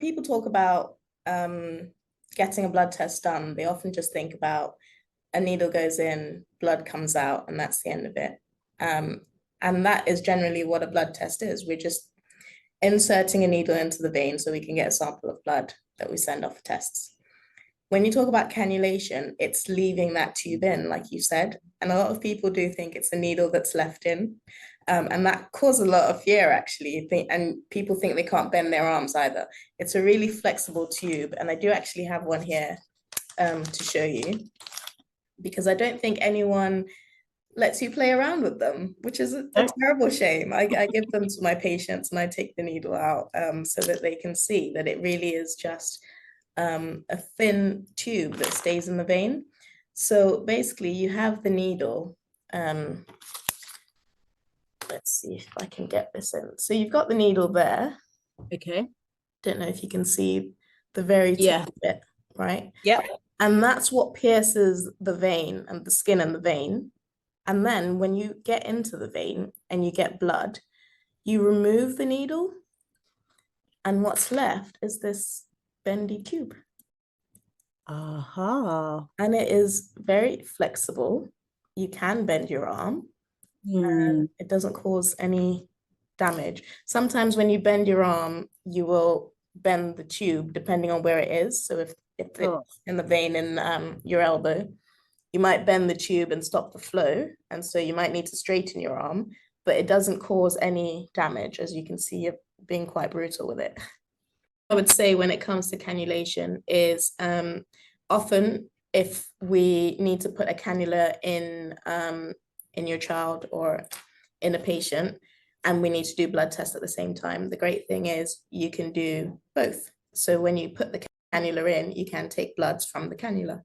people talk about getting a blood test done, they often just think about a needle goes in, blood comes out, and that's the end of it. Um, and that is generally what a blood test is. We're just inserting a needle into the vein so we can get a sample of blood that we send off for tests. When you talk about cannulation, it's leaving that tube in, like you said. And a lot of people do think it's a needle that's left in. And that causes a lot of fear, actually. And people think they can't bend their arms either. It's a really flexible tube. And I do actually have one here to show you, because I don't think anyone lets you play around with them, which is a terrible shame. I give them to my patients and I take the needle out so that they can see that it really is just a thin tube that stays in the vein. So basically you have the needle. Let's see if I can get this in. So you've got the needle there. Okay. Don't know if you can see the very tip of it, right? Yep. And that's what pierces the vein and the skin in the vein. And then when you get into the vein and you get blood, you remove the needle, and what's left is this bendy tube. And it is very flexible. You can bend your arm and it doesn't cause any damage. Sometimes when you bend your arm, you will bend the tube depending on where it is. So if it's in the vein in your elbow, you might bend the tube and stop the flow. And so you might need to straighten your arm, but it doesn't cause any damage. As you can see, you're being quite brutal with it. I would say when it comes to cannulation is often if we need to put a cannula in your child or in a patient, and we need to do blood tests at the same time, the great thing is you can do both. So when you put the cannula in, you can take bloods from the cannula.